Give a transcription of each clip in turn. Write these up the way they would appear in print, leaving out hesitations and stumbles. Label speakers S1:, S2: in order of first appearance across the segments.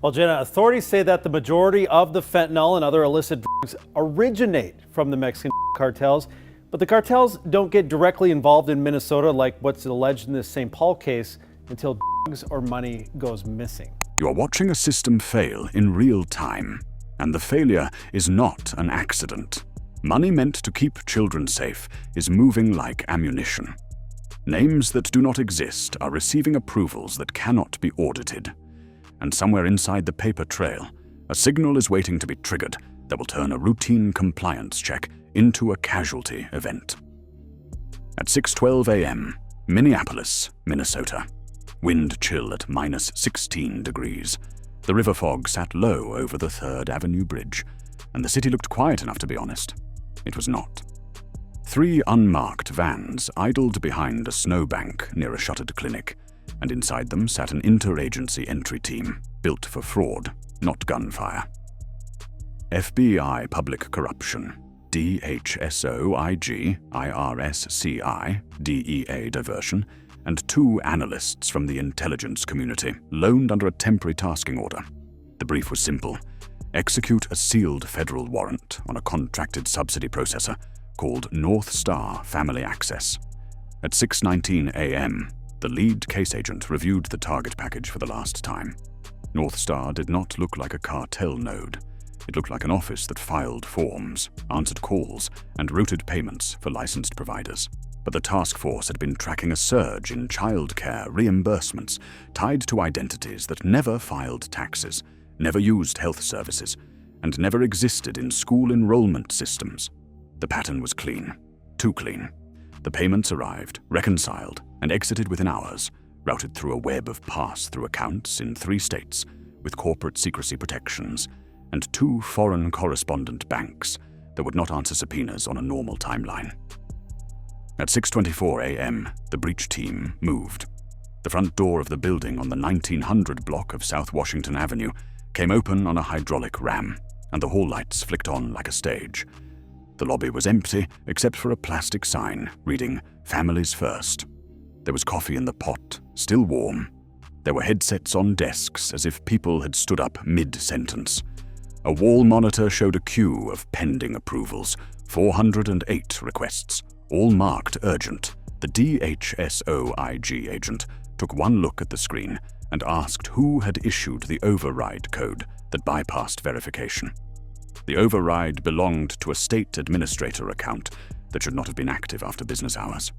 S1: Well, Jenna, authorities say that the majority of the fentanyl and other illicit drugs originate from the Mexican cartels, but the cartels don't get directly involved in Minnesota like what's alleged in this St. Paul case until drugs or money goes missing.
S2: You are watching a system fail in real time, and the failure is not an accident. Money meant to keep children safe is moving like ammunition. Names that do not exist are receiving approvals that cannot be audited. And somewhere inside the paper trail, a signal is waiting to be triggered that will turn a routine compliance check into a casualty event. At 6:12 a.m., Minneapolis, Minnesota. Wind chill at -16 degrees. The river fog sat low over the 3rd Avenue Bridge, and the city looked quiet enough to be honest. It was not. 3 unmarked vans idled behind a snowbank near a shuttered clinic, and inside them sat an interagency entry team built for fraud, not gunfire. FBI Public Corruption, DHSOIG, IRSCI, DEA Diversion, and 2 analysts from the intelligence community loaned under a temporary tasking order. The brief was simple: execute a sealed federal warrant on a contracted subsidy processor called North Star Family Access. At 6:19 a.m., the lead case agent reviewed the target package for the last time. North Star did not look like a cartel node. It looked like an office that filed forms, answered calls, and routed payments for licensed providers. But the task force had been tracking a surge in childcare reimbursements tied to identities that never filed taxes, never used health services, and never existed in school enrollment systems. The pattern was clean, too clean. The payments arrived, reconciled, and exited within hours, routed through a web of pass-through accounts in 3 states with corporate secrecy protections, and 2 foreign correspondent banks that would not answer subpoenas on a normal timeline. At 6:24 a.m., the breach team moved. The front door of the building on the 1900 block of South Washington Avenue came open on a hydraulic ram, and the hall lights flicked on like a stage. The lobby was empty except for a plastic sign reading "Families First." There was coffee in the pot, still warm. There were headsets on desks as if people had stood up mid-sentence. A wall monitor showed a queue of pending approvals, 408 requests, all marked urgent. The DHSOIG agent took one look at the screen and asked who had issued the override code that bypassed verification. The override belonged to a state administrator account that should not have been active after business hours.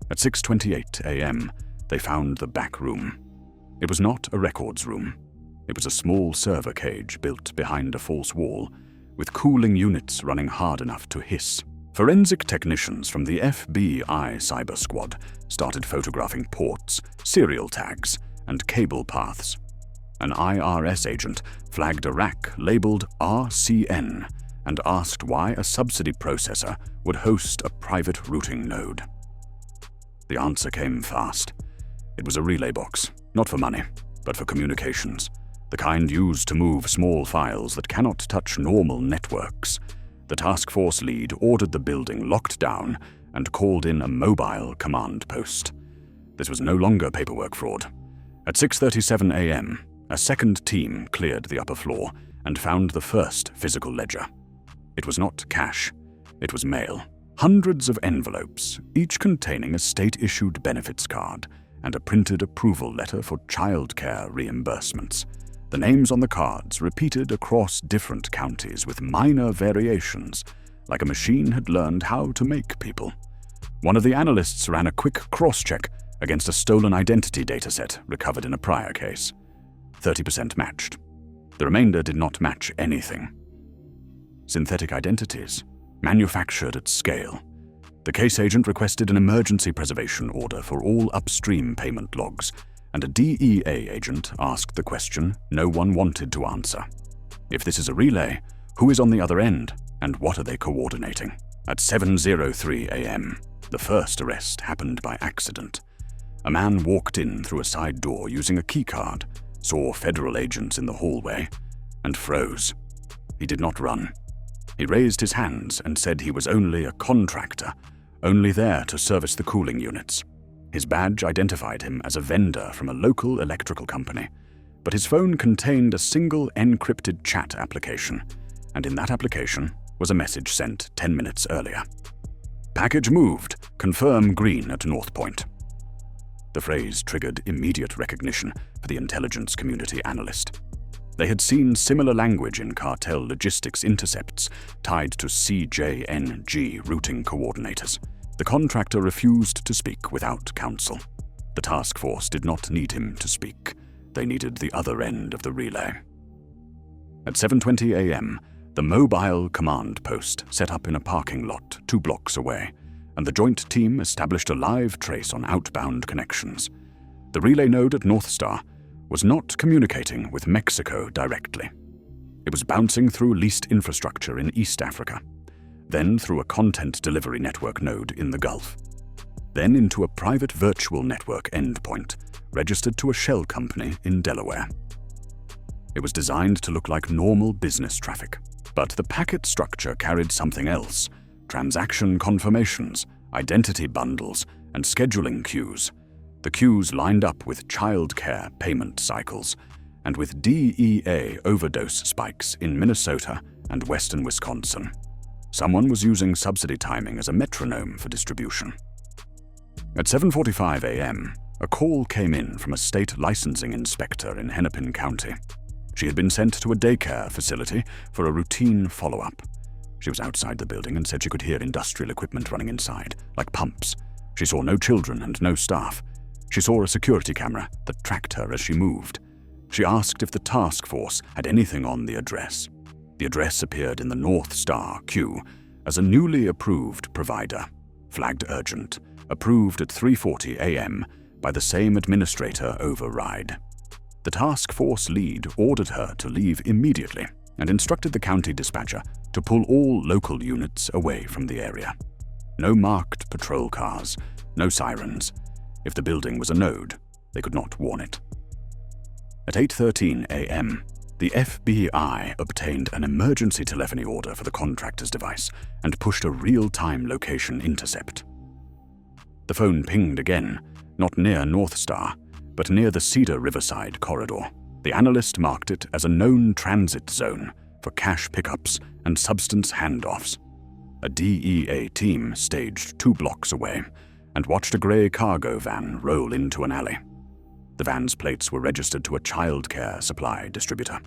S2: At 6:28 a.m., they found the back room. It was not a records room. It was a small server cage built behind a false wall, with cooling units running hard enough to hiss. Forensic technicians from the FBI Cyber Squad started photographing ports, serial tags, and cable paths. An IRS agent flagged a rack labeled RCN and asked why a subsidy processor would host a private routing node. The answer came fast. It was a relay box, not for money, but for communications, the kind used to move small files that cannot touch normal networks. The task force lead ordered the building locked down and called in a mobile command post. This was no longer paperwork fraud. At 6:37 a.m., a second team cleared the upper floor and found the first physical ledger. It was not cash, it was mail. Hundreds of envelopes, each containing a state-issued benefits card and a printed approval letter for childcare reimbursements. The names on the cards repeated across different counties with minor variations, like a machine had learned how to make people. One of the analysts ran a quick cross-check against a stolen identity dataset recovered in a prior case. 30% matched. The remainder did not match anything. Synthetic identities, manufactured at scale. The case agent requested an emergency preservation order for all upstream payment logs, and a DEA agent asked the question no one wanted to answer. If this is a relay, who is on the other end, and what are they coordinating? At 7:03 a.m., the first arrest happened by accident. A man walked in through a side door using a keycard, saw federal agents in the hallway, and froze. He did not run. He raised his hands and said he was only a contractor, only there to service the cooling units. His badge identified him as a vendor from a local electrical company, but his phone contained a single encrypted chat application, and in that application was a message sent 10 minutes earlier. "Package moved. Confirm green at North Point." The phrase triggered immediate recognition for the intelligence community analyst. They had seen similar language in cartel logistics intercepts tied to cjng routing coordinators. The contractor refused to speak without counsel. The task force did not need him to speak. They needed the other end of the relay. At 7:20 a.m., the mobile command post set up in a parking lot 2 blocks away, and the joint team established a live trace on outbound connections. The relay node at North Star was not communicating with Mexico directly. It was bouncing through leased infrastructure in East Africa, then through a content delivery network node in the Gulf, then into a private virtual network endpoint registered to a shell company in Delaware. It was designed to look like normal business traffic, but the packet structure carried something else: transaction confirmations, identity bundles, and scheduling queues. The queues lined up with childcare payment cycles and with DEA overdose spikes in Minnesota and western Wisconsin. Someone was using subsidy timing as a metronome for distribution. At 7:45 a.m., a call came in from a state licensing inspector in Hennepin County. She had been sent to a daycare facility for a routine follow-up. She was outside the building and said she could hear industrial equipment running inside, like pumps. She saw no children and no staff. She saw a security camera that tracked her as she moved. She asked if the task force had anything on the address. The address appeared in the North Star queue as a newly approved provider, flagged urgent, approved at 3:40 a.m. by the same administrator override. The task force lead ordered her to leave immediately and instructed the county dispatcher to pull all local units away from the area. No marked patrol cars, no sirens. If the building was a node, they could not warn it. At 8:13 a.m., the FBI obtained an emergency telephony order for the contractor's device and pushed a real-time location intercept. The phone pinged again, not near North Star, but near the Cedar Riverside corridor. The analyst marked it as a known transit zone for cash pickups and substance handoffs. A DEA team staged 2 blocks away and watched a gray cargo van roll into an alley. The van's plates were registered to a childcare supply distributor.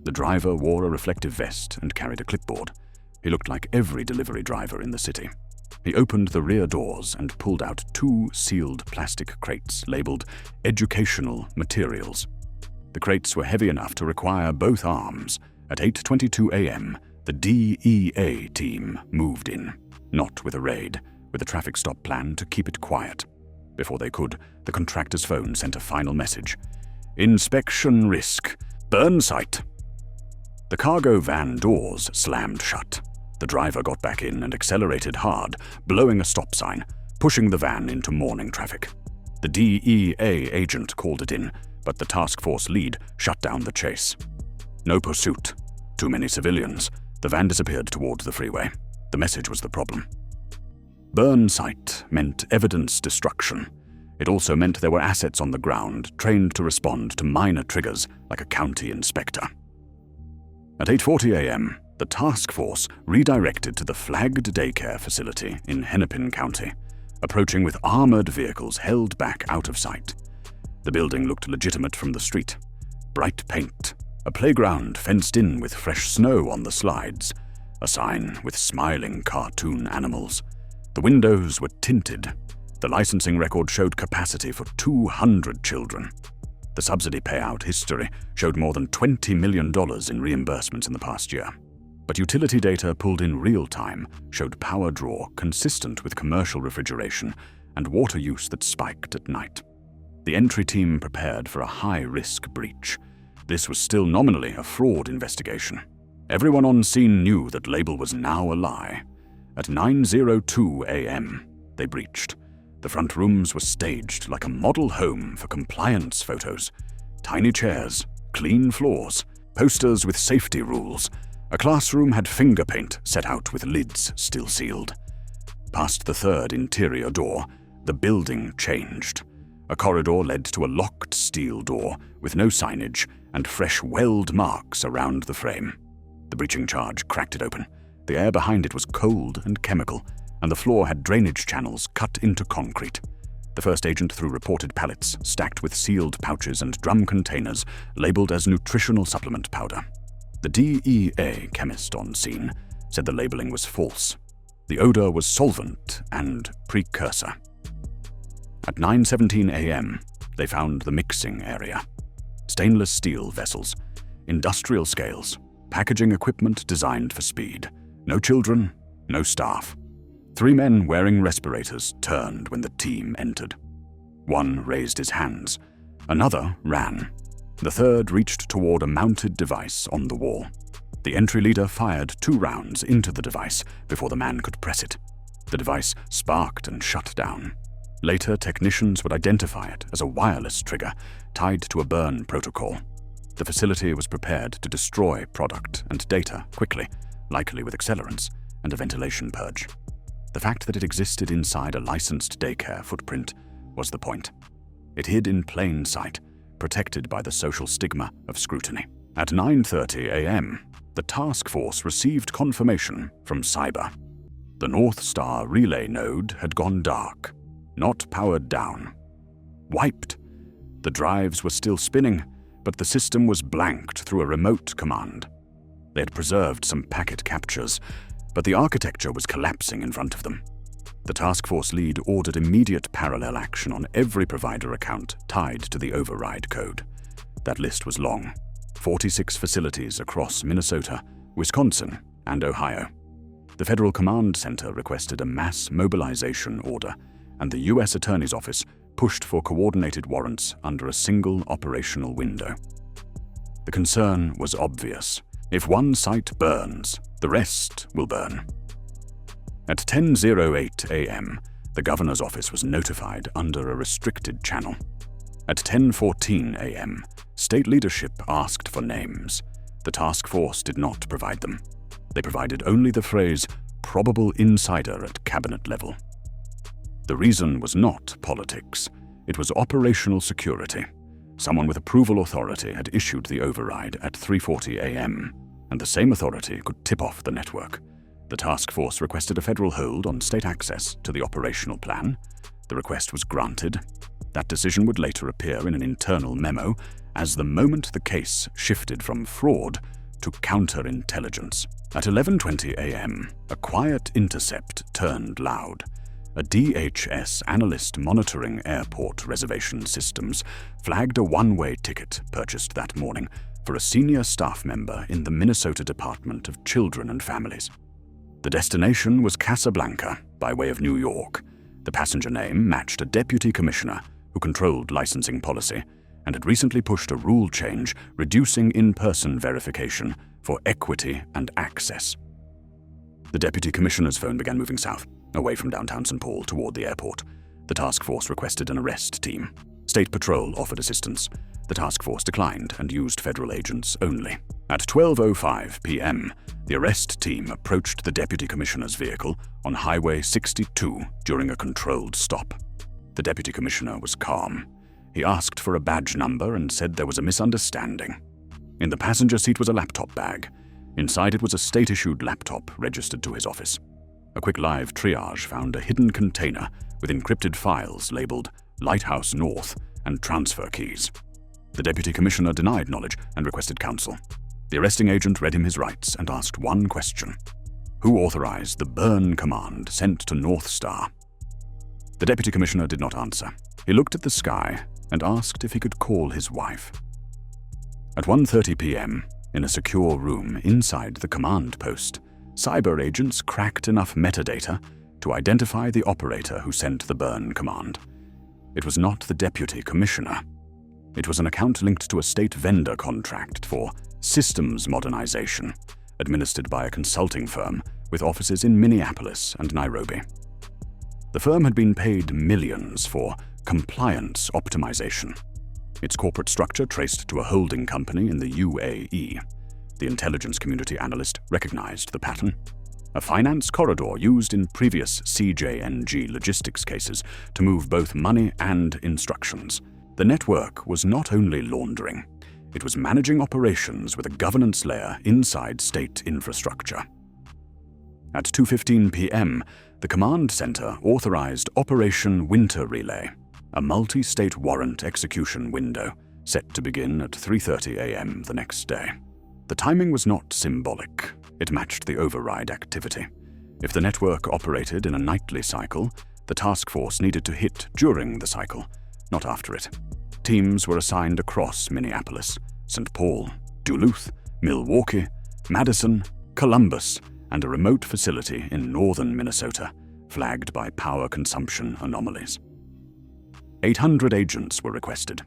S2: The driver wore a reflective vest and carried a clipboard. He looked like every delivery driver in the city. He opened the rear doors and pulled out 2 sealed plastic crates labeled educational materials. The crates were heavy enough to require both arms. At 8:22 a.m., the DEA team moved in, not with a raid, with a traffic stop plan to keep it quiet. Before they could, the contractor's phone sent a final message. "Inspection risk. Burn site." The cargo van doors slammed shut. The driver got back in and accelerated hard, blowing a stop sign, pushing the van into morning traffic. The DEA agent called it in, but the task force lead shut down the chase. No pursuit. Too many civilians. The van disappeared toward the freeway. The message was the problem. Burn site meant evidence destruction. It also meant there were assets on the ground trained to respond to minor triggers like a county inspector. At 8:40 a.m., the task force redirected to the flagged daycare facility in Hennepin County, approaching with armored vehicles held back out of sight. The building looked legitimate from the street. Bright paint, a playground fenced in with fresh snow on the slides, a sign with smiling cartoon animals. The windows were tinted. The licensing record showed capacity for 200 children. The subsidy payout history showed more than $20 million in reimbursements in the past year. But utility data pulled in real time showed power draw consistent with commercial refrigeration and water use that spiked at night. The entry team prepared for a high-risk breach. This was still nominally a fraud investigation. Everyone on scene knew that label was now a lie. At 9:02 a.m., they breached. The front rooms were staged like a model home for compliance photos. Tiny chairs, clean floors, posters with safety rules. A classroom had finger paint set out with lids still sealed. Past the 3rd interior door, the building changed. A corridor led to a locked steel door with no signage and fresh weld marks around the frame. The breaching charge cracked it open. The air behind it was cold and chemical, and the floor had drainage channels cut into concrete. The first agent threw reported pallets stacked with sealed pouches and drum containers labeled as nutritional supplement powder. The DEA chemist on scene said the labeling was false. The odor was solvent and precursor. At 9:17 a.m., they found the mixing area. Stainless steel vessels, industrial scales, packaging equipment designed for speed. No children, no staff. 3 men wearing respirators turned when the team entered. One raised his hands. Another ran. The third reached toward a mounted device on the wall. The entry leader fired 2 rounds into the device before the man could press it. The device sparked and shut down. Later, technicians would identify it as a wireless trigger tied to a burn protocol. The facility was prepared to destroy product and data quickly, likely with accelerants and a ventilation purge. The fact that it existed inside a licensed daycare footprint was the point. It hid in plain sight, protected by the social stigma of scrutiny. At 9:30 a.m., the task force received confirmation from cyber. The North Star relay node had gone dark, not powered down. Wiped. The drives were still spinning, but the system was blanked through a remote command. They had preserved some packet captures, but the architecture was collapsing in front of them. The task force lead ordered immediate parallel action on every provider account tied to the override code. That list was long. 46 facilities across Minnesota, Wisconsin, and Ohio. The Federal Command Center requested a mass mobilization order, and the U.S. Attorney's Office pushed for coordinated warrants under a single operational window. The concern was obvious. If one site burns, the rest will burn. At 10:08 a.m., the governor's office was notified under a restricted channel. At 10:14 a.m., state leadership asked for names. The task force did not provide them. They provided only the phrase, "probable insider at cabinet level." The reason was not politics. It was operational security. Someone with approval authority had issued the override at 3:40 a.m., and the same authority could tip off the network. The task force requested a federal hold on state access to the operational plan. The request was granted. That decision would later appear in an internal memo as the moment the case shifted from fraud to counterintelligence. At 11:20 a.m., a quiet intercept turned loud. A DHS analyst monitoring airport reservation systems flagged a one-way ticket purchased that morning for a senior staff member in the Minnesota Department of Children and Families. The destination was Casablanca, by way of New York. The passenger name matched a deputy commissioner who controlled licensing policy and had recently pushed a rule change reducing in-person verification for equity and access. The deputy commissioner's phone began moving south, away from downtown St. Paul toward the airport. The task force requested an arrest team. State Patrol offered assistance. The task force declined and used federal agents only. At 12:05 p.m., the arrest team approached the deputy commissioner's vehicle on Highway 62 during a controlled stop. The deputy commissioner was calm. He asked for a badge number and said there was a misunderstanding. In the passenger seat was a laptop bag. Inside it was a state-issued laptop registered to his office. A quick live triage found a hidden container with encrypted files labeled Lighthouse North and transfer keys. The deputy commissioner denied knowledge and requested counsel. The arresting agent read him his rights and asked one question. Who authorized the burn command sent to North Star? The deputy commissioner did not answer. He looked at the sky and asked if he could call his wife. At 1:30 p.m., in a secure room inside the command post, cyber agents cracked enough metadata to identify the operator who sent the burn command. It was not the deputy commissioner. It was an account linked to a state vendor contract for systems modernization, administered by a consulting firm with offices in Minneapolis and Nairobi. The firm had been paid millions for compliance optimization. Its corporate structure traced to a holding company in the UAE. The intelligence community analyst recognized the pattern. A finance corridor used in previous cjng logistics cases to move both money and instructions. The network was not only laundering, It was managing operations with a governance layer inside state infrastructure. At 2:15 p.m., the command center authorized Operation Winter Relay, a multi-state warrant execution window set to begin at 3:30 a.m. the next day. The timing was not symbolic. It matched the override activity. If the network operated in a nightly cycle, the task force needed to hit during the cycle, not after it. Teams were assigned across Minneapolis, St. Paul, Duluth, Milwaukee, Madison, Columbus, and a remote facility in northern Minnesota, flagged by power consumption anomalies. 800 agents were requested.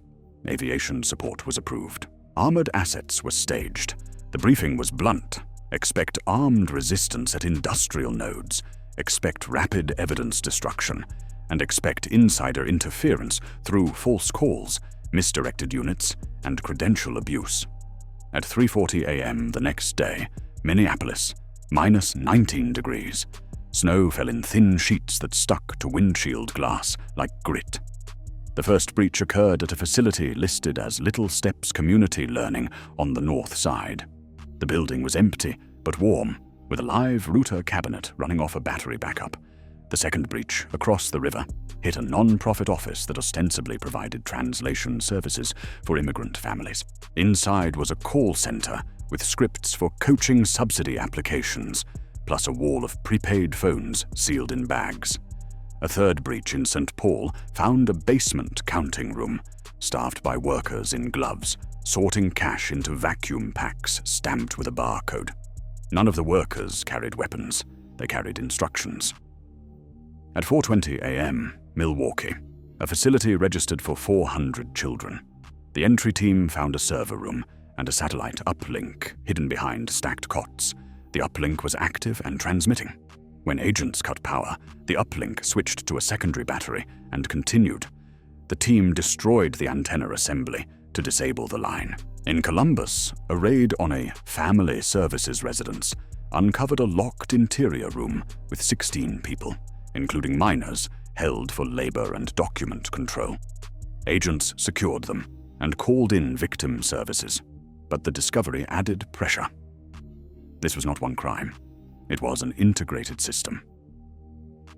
S2: Aviation support was approved. Armored assets were staged. The briefing was blunt. Expect armed resistance at industrial nodes. Expect rapid evidence destruction. And expect insider interference through false calls, misdirected units, and credential abuse. At 3:40 a.m. the next day, Minneapolis, minus 19 degrees. Snow fell in thin sheets that stuck to windshield glass like grit. The first breach occurred at a facility listed as Little Steps Community Learning on the north side. The building was empty, but warm, with a live router cabinet running off a battery backup. The second breach, across the river, hit a non-profit office that ostensibly provided translation services for immigrant families. Inside was a call center with scripts for coaching subsidy applications, plus a wall of prepaid phones sealed in bags. A third breach in St. Paul found a basement counting room, staffed by workers in gloves, sorting cash into vacuum packs stamped with a barcode. None of the workers carried weapons. They carried instructions. At 4:20 a.m., Milwaukee, a facility registered for 400 children. The entry team found a server room and a satellite uplink hidden behind stacked cots. The uplink was active and transmitting. When agents cut power, the uplink switched to a secondary battery and continued. The team destroyed the antenna assembly to disable the line. In Columbus, a raid on a family services residence uncovered a locked interior room with 16 people, including minors, held for labor and document control. Agents secured them and called in victim services, but the discovery added pressure. This was not one crime. It was an integrated system.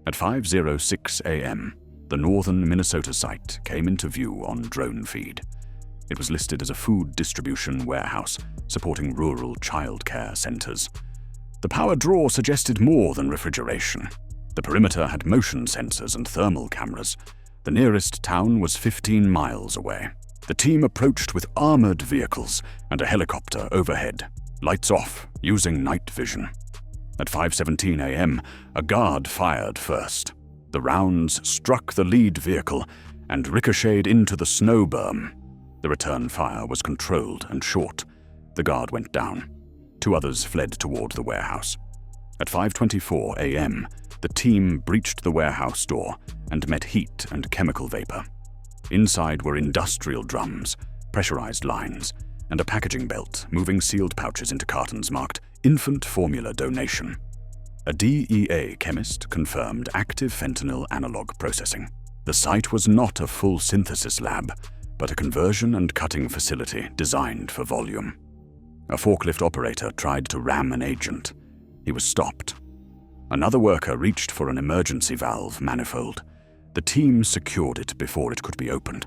S2: At 5:06 a.m., the northern Minnesota site came into view on drone feed. It was listed as a food distribution warehouse supporting rural childcare centers. The power draw suggested more than refrigeration. The perimeter had motion sensors and thermal cameras. The nearest town was 15 miles away. The team approached with armored vehicles and a helicopter overhead, lights off, using night vision. At 5:17 a.m., a guard fired first. The rounds struck the lead vehicle and ricocheted into the snow berm. The return fire was controlled and short. The guard went down. 2 others fled toward the warehouse. At 5:24 a.m., the team breached the warehouse door and met heat and chemical vapor. Inside were industrial drums, pressurized lines, and a packaging belt moving sealed pouches into cartons marked infant formula donation. A DEA chemist confirmed active fentanyl analog processing. The site was not a full synthesis lab, but a conversion and cutting facility designed for volume. A forklift operator tried to ram an agent. He was stopped. Another worker reached for an emergency valve manifold. The team secured it before it could be opened.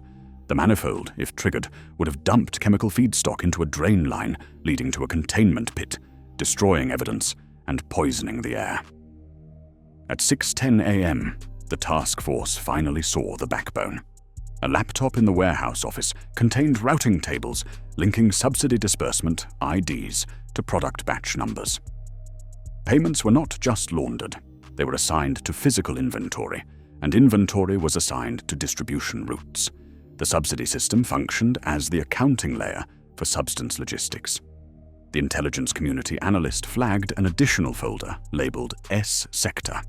S2: The manifold, if triggered, would have dumped chemical feedstock into a drain line, leading to a containment pit, destroying evidence and poisoning the air. At 6:10 a.m., the task force finally saw the backbone. A laptop in the warehouse office contained routing tables linking subsidy disbursement IDs to product batch numbers. Payments were not just laundered. They were assigned to physical inventory, and inventory was assigned to distribution routes. The subsidy system functioned as the accounting layer for substance logistics. The intelligence community analyst flagged an additional folder labeled S Sector,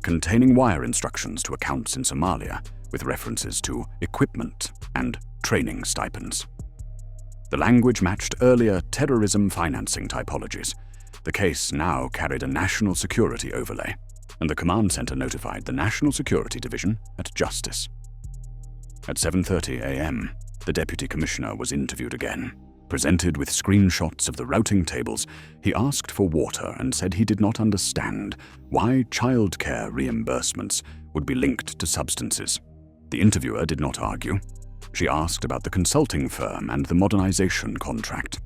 S2: containing wire instructions to accounts in Somalia with references to equipment and training stipends. The language matched earlier terrorism financing typologies. The case now carried a national security overlay, and the command center notified the National Security Division at Justice. At 7:30 a.m., the deputy commissioner was interviewed again. Presented with screenshots of the routing tables, he asked for water and said he did not understand why childcare reimbursements would be linked to substances. The interviewer did not argue. She asked about the consulting firm and the modernization contract.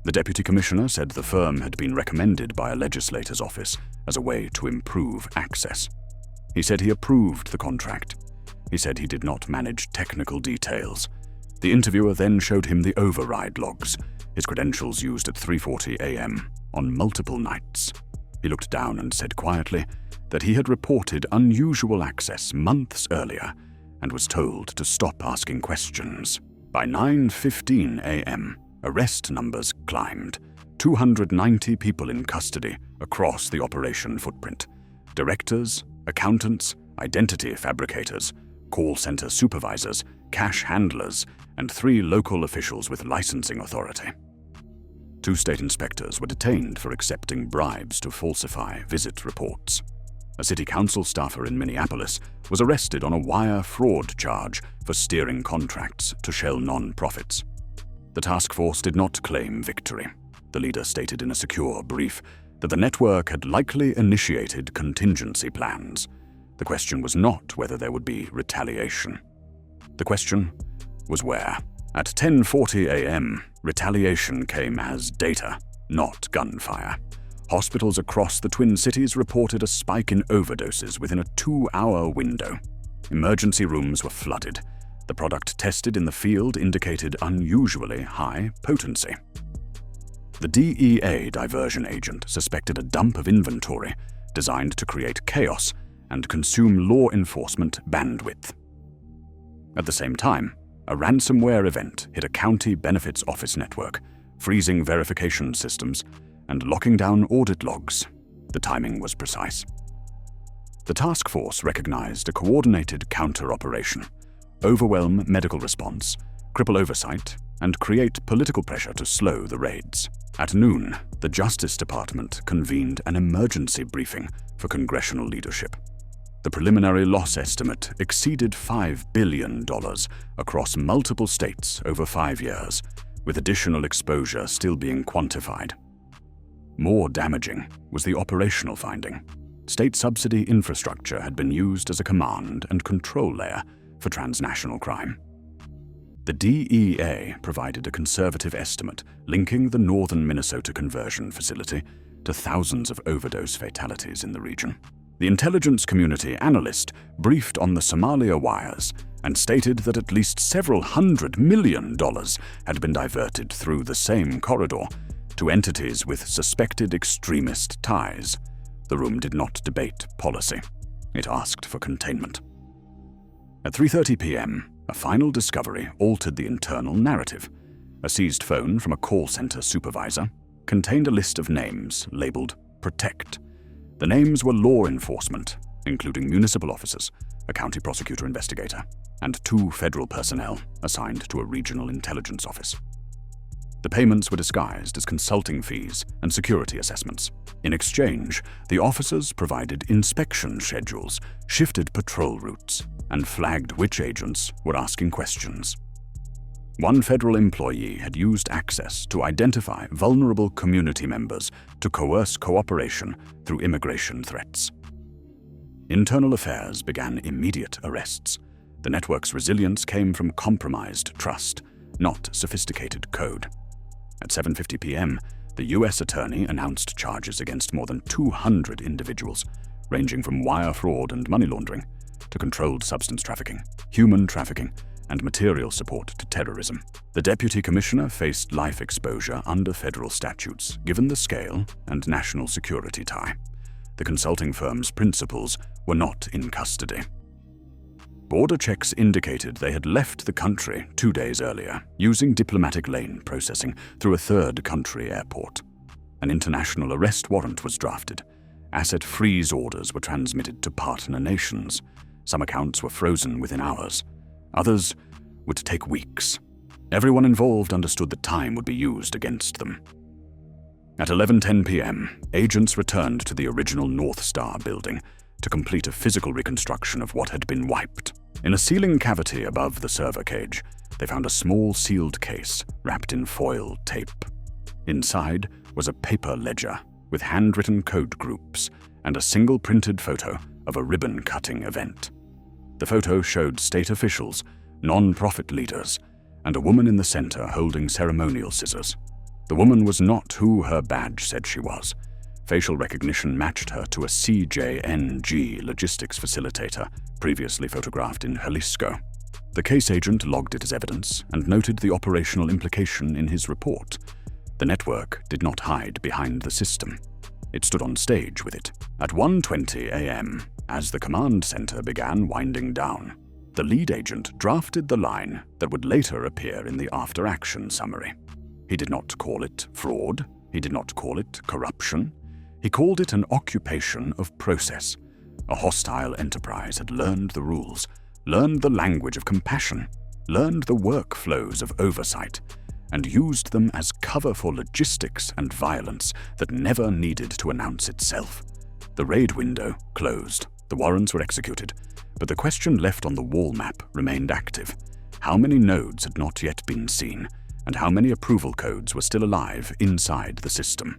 S2: The deputy commissioner said the firm had been recommended by a legislator's office as a way to improve access. He said he approved the contract. He said he did not manage technical details. The interviewer then showed him the override logs, his credentials used at 3:40 a.m. on multiple nights. He looked down and said quietly that he had reported unusual access months earlier and was told to stop asking questions. By 9:15 a.m., arrest numbers climbed. 290 people in custody across the operation footprint. Directors, accountants, identity fabricators, call center supervisors, cash handlers, and 3 local officials with licensing authority. 2 state inspectors were detained for accepting bribes to falsify visit reports. A city council staffer in Minneapolis was arrested on a wire fraud charge for steering contracts to shell non-profits. The task force did not claim victory. The leader stated in a secure brief that the network had likely initiated contingency plans. The question was not whether there would be retaliation. The question was where. At 10:40 a.m., retaliation came as data, not gunfire. Hospitals across the Twin Cities reported a spike in overdoses within a 2-hour window. Emergency rooms were flooded. The product tested in the field indicated unusually high potency. The DEA diversion agent suspected a dump of inventory designed to create chaos and consume law enforcement bandwidth. At the same time, a ransomware event hit a county benefits office network, freezing verification systems and locking down audit logs. The timing was precise. The task force recognized a coordinated counter-operation, overwhelm medical response, cripple oversight, and create political pressure to slow the raids. At noon, the Justice Department convened an emergency briefing for congressional leadership. The preliminary loss estimate exceeded $5 billion across multiple states over 5 years, with additional exposure still being quantified. More damaging was the operational finding. State subsidy infrastructure had been used as a command and control layer for transnational crime. The DEA provided a conservative estimate linking the northern Minnesota conversion facility to thousands of overdose fatalities in the region. The intelligence community analyst briefed on the Somalia wires and stated that at least several $100 million had been diverted through the same corridor to entities with suspected extremist ties. The room did not debate policy. It asked for containment. At 3:30 p.m., a final discovery altered the internal narrative. A seized phone from a call center supervisor contained a list of names labeled Protect. The names were law enforcement, including municipal officers, a county prosecutor investigator, and 2 federal personnel assigned to a regional intelligence office. The payments were disguised as consulting fees and security assessments. In exchange, the officers provided inspection schedules, shifted patrol routes, and flagged which agents were asking questions. One federal employee had used access to identify vulnerable community members to coerce cooperation through immigration threats. Internal affairs began immediate arrests. The network's resilience came from compromised trust, not sophisticated code. At 7:50 p.m., the U.S. attorney announced charges against more than 200 individuals, ranging from wire fraud and money laundering to controlled substance trafficking, human trafficking, and material support to terrorism. The deputy commissioner faced life exposure under federal statutes, given the scale and national security tie. The consulting firm's principals were not in custody. Border checks indicated they had left the country 2 days earlier, using diplomatic lane processing through a third-country airport. An international arrest warrant was drafted. Asset freeze orders were transmitted to partner nations. Some accounts were frozen within hours. Others would take weeks. Everyone involved understood that time would be used against them. At 11:10 p.m., agents returned to the original North Star building to complete a physical reconstruction of what had been wiped. In a ceiling cavity above the server cage, they found a small sealed case wrapped in foil tape. Inside was a paper ledger with handwritten code groups and a single printed photo of a ribbon-cutting event. The photo showed state officials, non-profit leaders, and a woman in the center holding ceremonial scissors. The woman was not who her badge said she was. Facial recognition matched her to a cjng logistics facilitator previously photographed in Jalisco. The case agent logged it as evidence and noted the operational implication in his report. The network did not hide behind the system. It stood on stage with it. At 1:20 a.m., as the command center began winding down, the lead agent drafted the line that would later appear in the after-action summary. He did not call it fraud. He did not call it corruption. He called it an occupation of process. A hostile enterprise had learned the rules, learned the language of compassion, learned the workflows of oversight, and used them as cover for logistics and violence that never needed to announce itself. The raid window closed. The warrants were executed, but the question left on the wall map remained active. How many nodes had not yet been seen, and how many approval codes were still alive inside the system?